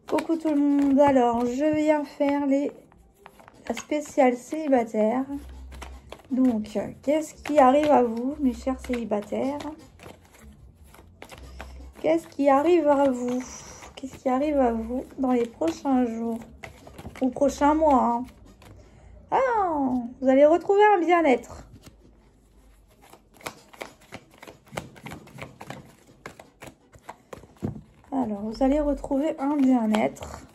Coucou tout le monde, alors je viens faire la spéciale célibataire. Donc, qu'est-ce qui arrive à vous, mes chers célibataires? Qu'est-ce qui arrive à vous? Qu'est-ce qui arrive à vous dans les prochains jours ou prochains mois, hein? Ah, vous allez retrouver un bien-être. Alors, vous allez retrouver un bien-être.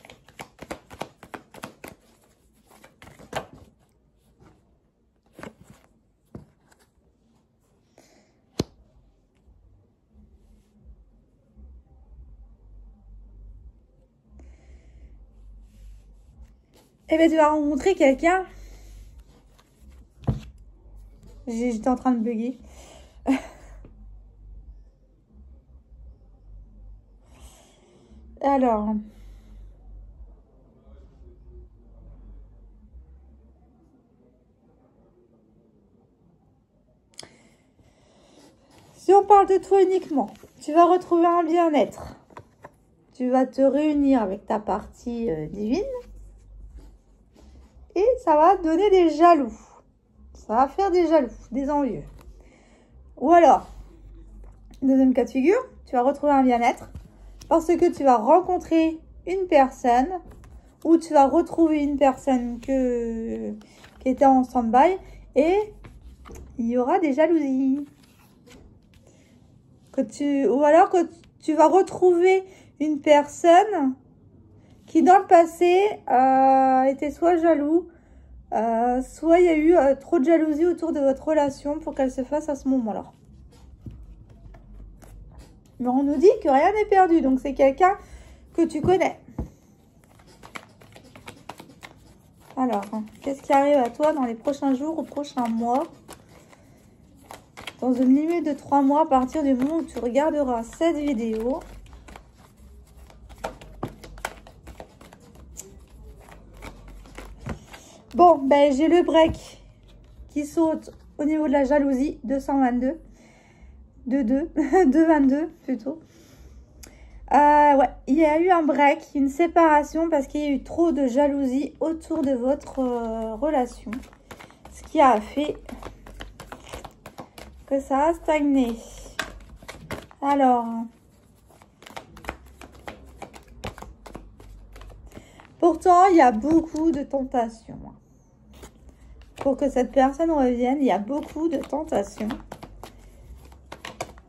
Eh bien, tu vas rencontrer quelqu'un. J'étais en train de bugger. Alors, si on parle de toi uniquement, tu vas retrouver un bien-être. Tu vas te réunir avec ta partie divine. Et ça va donner des jaloux. Ça va faire des jaloux, des envieux. Ou alors, deuxième cas de figure, tu vas retrouver un bien-être parce que tu vas rencontrer une personne ou tu vas retrouver une personne qui était en stand-by et il y aura des jalousies. Ou alors que tu vas retrouver une personne qui dans le passé était soit jaloux, soit il y a eu trop de jalousie autour de votre relation pour qu'elle se fasse à ce moment-là. Mais on nous dit que rien n'est perdu, donc c'est quelqu'un que tu connais. Alors, qu'est-ce qui arrive à toi dans les prochains jours ou prochains mois? Dans une limite de 3 mois à partir du moment où tu regarderas cette vidéo. Bon, ben j'ai le break qui saute au niveau de la jalousie, 222. 222 plutôt. Ouais, il y a eu un break, une séparation parce qu'il y a eu trop de jalousie autour de votre relation. Ce qui a fait que ça a stagné. Alors, pourtant, il y a beaucoup de tentations. Pour que cette personne revienne, il y a beaucoup de tentations.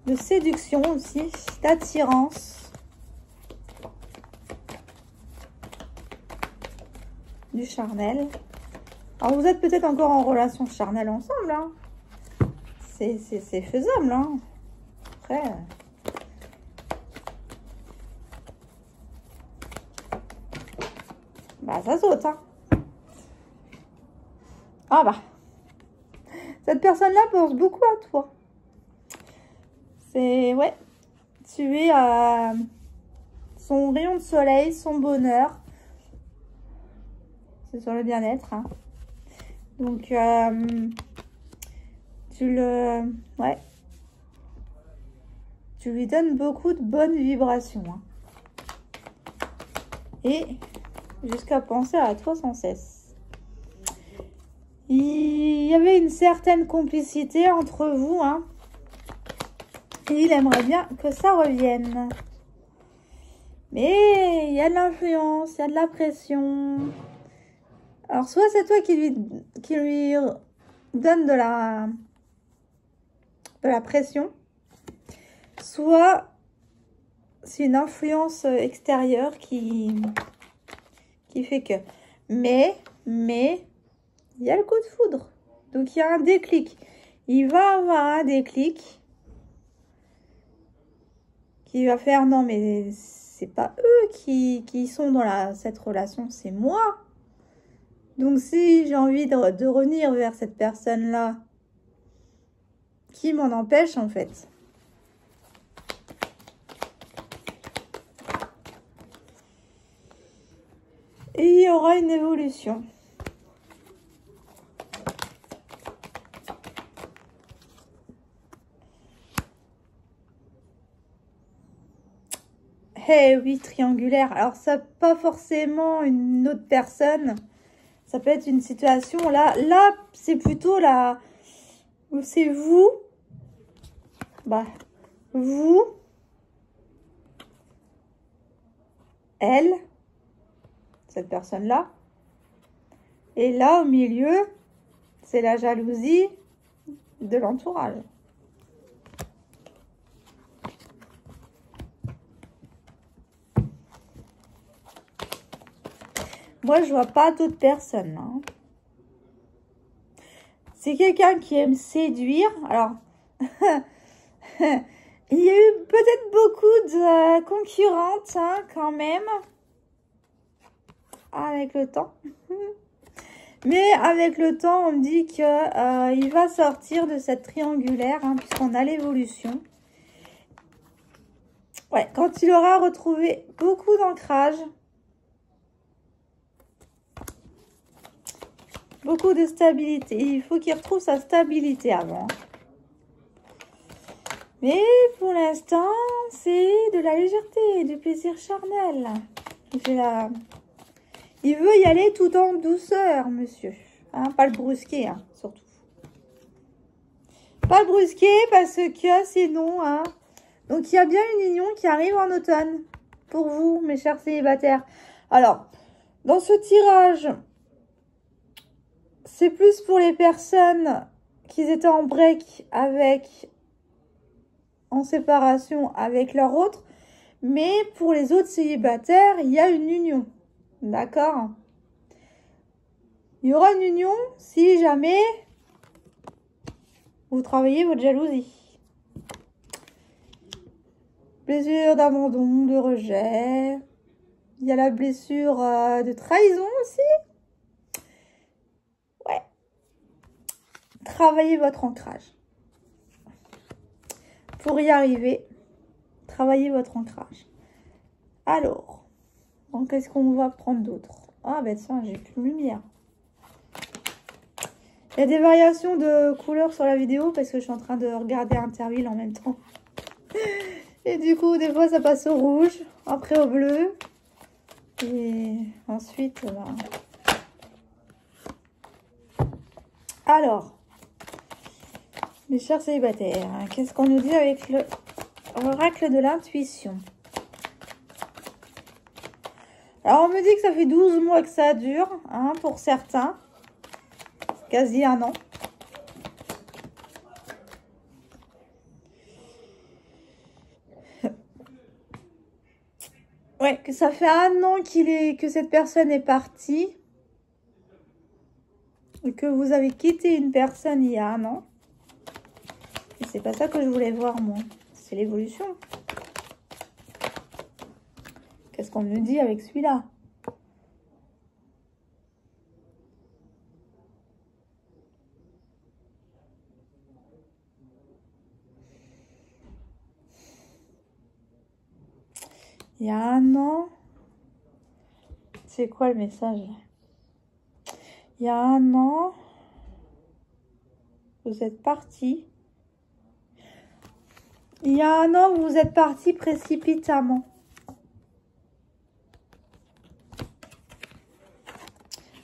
De séduction aussi, d'attirance. Du charnel. Alors, vous êtes peut-être encore en relation charnelle ensemble, hein. C'est faisable, hein. Après... bah, ça saute, hein. Ah bah. Cette personne-là pense beaucoup à toi. C'est... ouais. Tu es son rayon de soleil, son bonheur. C'est sur le bien-être, hein. Donc, ouais. Tu lui donnes beaucoup de bonnes vibrations, hein. Et jusqu'à penser à toi sans cesse. Il y avait une certaine complicité entre vous, hein. Et il aimerait bien que ça revienne. Mais il y a de l'influence, il y a de la pression. Alors, soit c'est toi qui lui donne de la pression, soit c'est une influence extérieure qui fait que. Mais, il y a le coup de foudre. Donc, il y a un déclic. Il va avoir un déclic qui va faire, non, mais c'est pas eux qui sont dans cette relation, c'est moi. Donc, si j'ai envie de revenir vers cette personne-là, qui m'en empêche, en fait? Et il y aura une évolution. Eh oui, triangulaire. Alors, ça pas forcément une autre personne. Ça peut être une situation. Là c'est plutôt la... C'est vous. Bah, vous. Elle. Cette personne-là. Et là, au milieu, c'est la jalousie de l'entourage. Moi, je vois pas d'autres personnes. Hein. C'est quelqu'un qui aime séduire. Alors, il y a eu peut-être beaucoup de concurrentes hein, quand même. Avec le temps. Mais avec le temps, on me dit que il va sortir de cette triangulaire, hein, puisqu'on a l'évolution. Ouais, quand il aura retrouvé beaucoup d'ancrage, beaucoup de stabilité. Il faut qu'il retrouve sa stabilité avant. Mais pour l'instant, c'est de la légèreté, du plaisir charnel. Il veut y aller tout en douceur, monsieur. Hein, pas le brusquer, hein, surtout. Pas le brusquer parce que sinon... Hein, donc, il y a bien une union qui arrive en automne. Pour vous, mes chers célibataires. Alors, dans ce tirage, c'est plus pour les personnes qui étaient en break avec... en séparation avec leur autre. Mais pour les autres célibataires, il y a une union. D'accord? Il y aura une union si jamais vous travaillez votre jalousie. Blessure d'abandon, de rejet. Il y a la blessure de trahison aussi. Ouais. Travaillez votre ancrage. Pour y arriver, travaillez votre ancrage. Alors, donc qu'est-ce qu'on va prendre d'autre? Ah ben tiens, j'ai plus de lumière. Il y a des variations de couleurs sur la vidéo parce que je suis en train de regarder Interville en même temps. Et du coup, des fois, ça passe au rouge, après au bleu. Et ensuite, ben... Alors, mes chers célibataires, qu'est-ce qu'on nous dit avec l'oracle de l'intuition? Alors, on me dit que ça fait 12 mois que ça dure, hein, pour certains. Quasi un an. Ouais, que ça fait un an que cette personne est partie. Et que vous avez quitté une personne il y a un an. Et c'est pas ça que je voulais voir, moi. C'est l'évolution. Qu'est-ce qu'on me dit avec celui-là? Il y a un an. C'est quoi le message? Il y a un an. Vous êtes parti. Il y a un an, vous êtes parti précipitamment.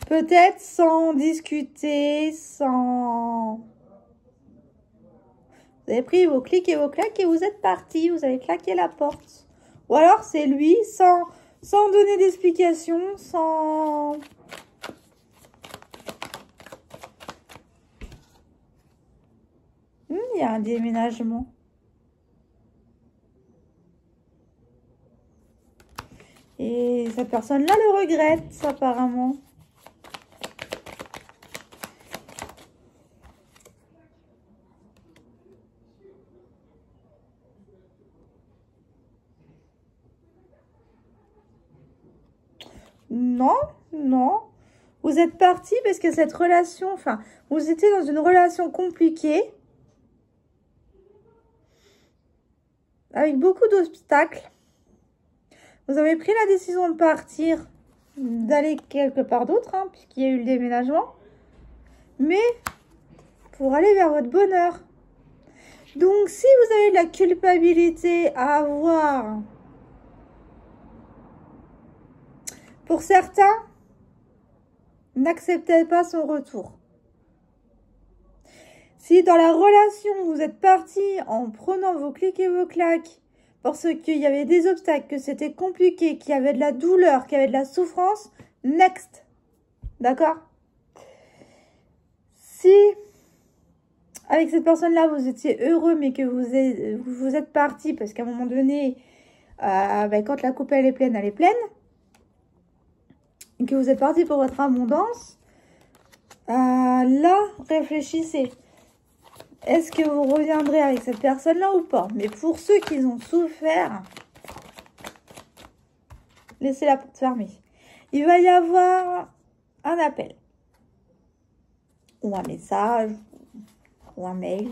Peut-être sans discuter, sans... Vous avez pris vos clics et vos claques et vous êtes parti. Vous avez claqué la porte. Ou alors c'est lui, sans donner d'explication, sans... Il y a un déménagement. Et cette personne-là le regrette, apparemment. Non, non. Vous êtes parti parce que cette relation, enfin, vous étiez dans une relation compliquée. Avec beaucoup d'obstacles. Vous avez pris la décision de partir, d'aller quelque part d'autre, hein, puisqu'il y a eu le déménagement. Mais pour aller vers votre bonheur. Donc, si vous avez de la culpabilité à avoir Pour certains, n'acceptez pas son retour. Si dans la relation, vous êtes parti en prenant vos clics et vos claques, parce qu'il y avait des obstacles, que c'était compliqué, qu'il y avait de la douleur, qu'il y avait de la souffrance, next. D'accord? Si, avec cette personne-là, vous étiez heureux, mais que vous êtes parti, parce qu'à un moment donné, quand la coupe elle est pleine, et que vous êtes parti pour votre abondance, là, réfléchissez. Est-ce que vous reviendrez avec cette personne-là ou pas? Mais pour ceux qui ont souffert, laissez la porte fermée. Il va y avoir un appel, ou un message, ou un mail,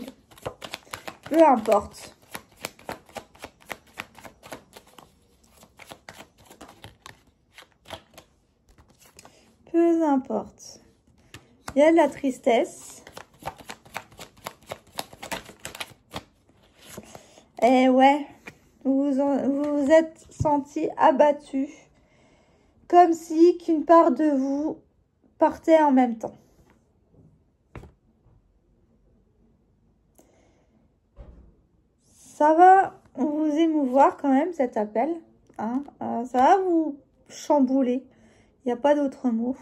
peu importe. Peu importe. Il y a de la tristesse. Et ouais, vous vous êtes senti abattu. Comme si qu'une part de vous partait en même temps. Ça va vous émouvoir quand même cet appel. Hein. Ça va vous chambouler. Il n'y a pas d'autre mot.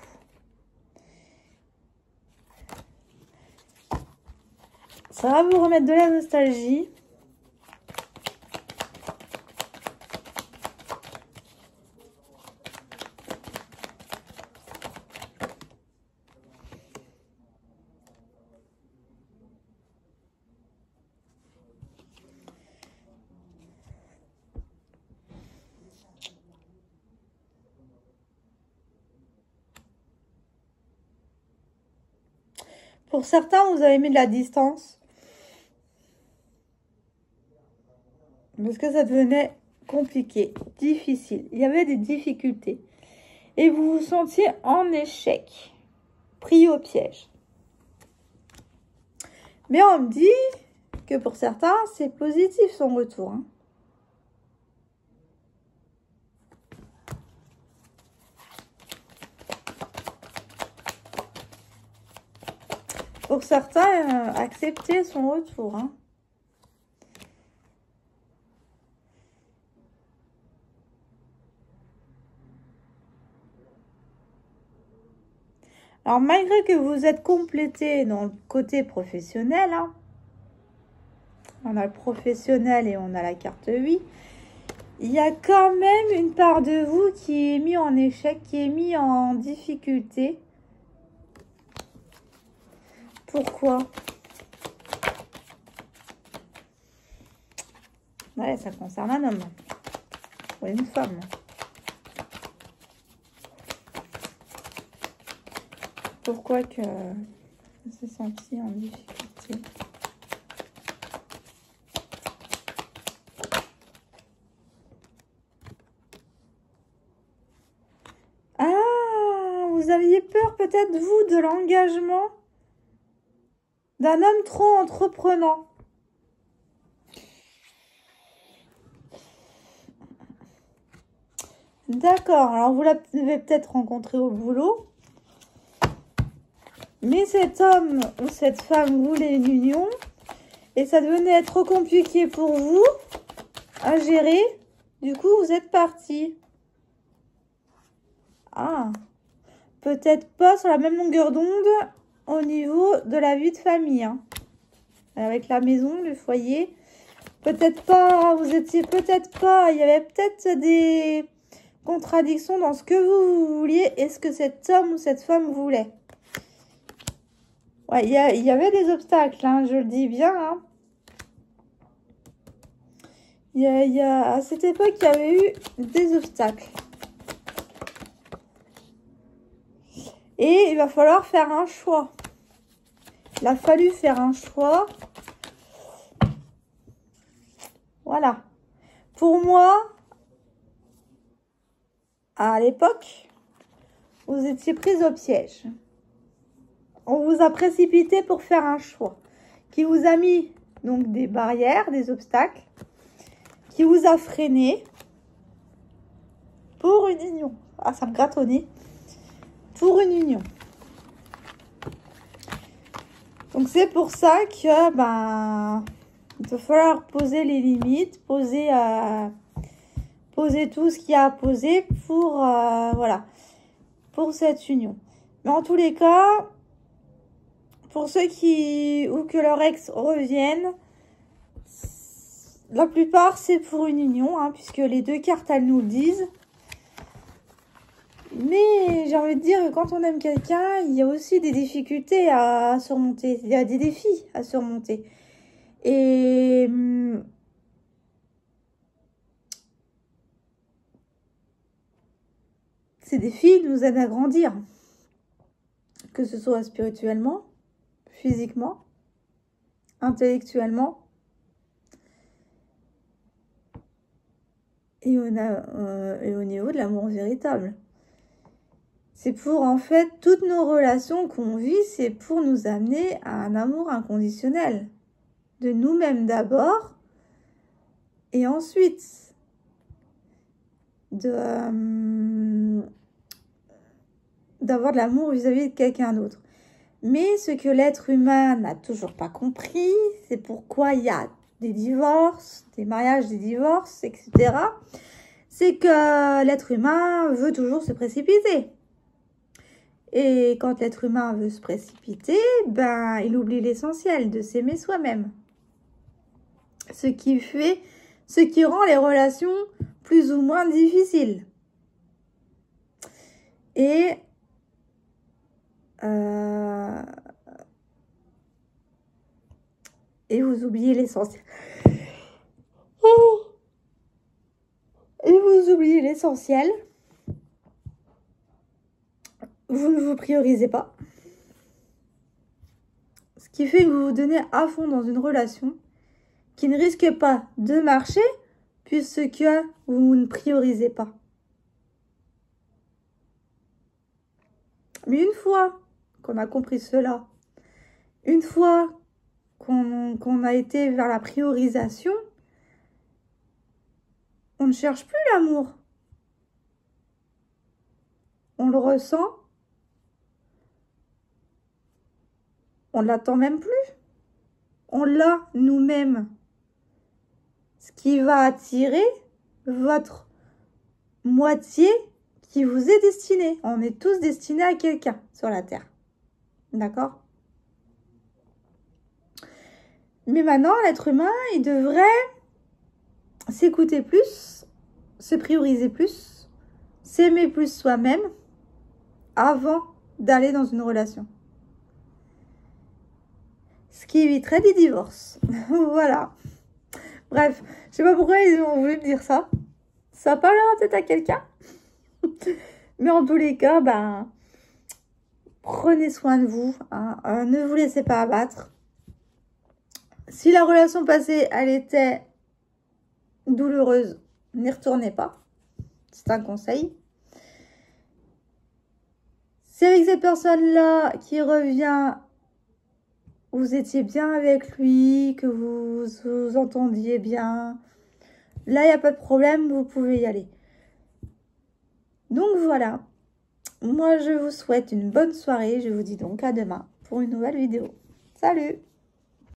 Ça va vous remettre de la nostalgie. Pour certains, vous avez mis de la distance. Parce que ça devenait compliqué, difficile. Il y avait des difficultés. Et vous vous sentiez en échec, pris au piège. Mais on me dit que pour certains, c'est positif son retour. Hein. Pour certains, accepter son retour. Hein. Alors, malgré que vous êtes complété dans le côté professionnel, hein, on a le professionnel et on a la carte 8, il y a quand même une part de vous qui est mis en échec, qui est mis en difficulté. Pourquoi? Ouais, ça concerne un homme. Ou une femme. Pourquoi que ça s'est senti en difficulté? Ah, vous aviez peur peut-être, vous, de l'engagement d'un homme trop entreprenant. D'accord, alors vous l'avez peut-être rencontré au boulot. Mais cet homme ou cette femme voulait une union. Et ça devenait trop compliqué pour vous à gérer. Du coup, vous êtes parti. Ah, peut-être pas sur la même longueur d'onde au niveau de la vie de famille. Hein. Avec la maison, le foyer. Peut-être pas, vous étiez peut-être pas, il y avait peut-être des contradictions dans ce que vous vouliez et ce que cet homme ou cette femme voulait. Ouais, il y avait des obstacles, hein, je le dis bien. Hein. À cette époque, il y avait eu des obstacles. Et il va falloir faire un choix. Il a fallu faire un choix. Voilà. Pour moi, à l'époque, vous étiez prise au piège. On vous a précipité pour faire un choix qui vous a mis donc des barrières, des obstacles, qui vous a freiné pour une union. Ah, ça me gratte au nez. Pour une union. Donc, c'est pour ça que, ben, il va falloir poser les limites, poser tout ce qu'il y a à poser pour, voilà, pour cette union. Mais en tous les cas, pour ceux ou que leur ex reviennent, la plupart, c'est pour une union, hein, puisque les deux cartes, elles nous le disent. Mais j'ai envie de dire que quand on aime quelqu'un, il y a aussi des difficultés à surmonter. Il y a des défis à surmonter. Et ces défis nous aident à grandir. Que ce soit spirituellement, physiquement, intellectuellement. Et au niveau de l'amour véritable. C'est pour, en fait, toutes nos relations qu'on vit, c'est pour nous amener à un amour inconditionnel. De nous-mêmes d'abord, et ensuite, d'avoir de l'amour vis-à-vis de quelqu'un d'autre. Mais ce que l'être humain n'a toujours pas compris, c'est pourquoi il y a des divorces, des mariages, des divorces, etc. C'est que l'être humain veut toujours se précipiter. Et quand l'être humain veut se précipiter, ben, il oublie l'essentiel de s'aimer soi-même. Ce qui rend les relations plus ou moins difficiles. Et vous oubliez l'essentiel. Et vous oubliez l'essentiel. Vous ne vous priorisez pas. Ce qui fait que vous vous donnez à fond dans une relation qui ne risque pas de marcher puisque vous ne priorisez pas. Mais une fois qu'on a compris cela, une fois qu'on a été vers la priorisation, on ne cherche plus l'amour. On le ressent. On ne l'attend même plus. On l'a nous-mêmes. Ce qui va attirer votre moitié qui vous est destinée. On est tous destinés à quelqu'un sur la Terre. D'accord? Mais maintenant, l'être humain, il devrait s'écouter plus, se prioriser plus, s'aimer plus soi-même avant d'aller dans une relation. Ce qui éviterait des divorces. Voilà. Bref, je sais pas pourquoi ils ont voulu me dire ça. Ça parle peut-être à quelqu'un. Mais en tous les cas, ben, prenez soin de vous. Hein. Ne vous laissez pas abattre. Si la relation passée, elle était douloureuse, n'y retournez pas. C'est un conseil. Si avec cette personne-là qui revient, vous étiez bien avec lui, que vous vous entendiez bien, là, il n'y a pas de problème, vous pouvez y aller. Donc voilà, moi je vous souhaite une bonne soirée. Je vous dis donc à demain pour une nouvelle vidéo. Salut!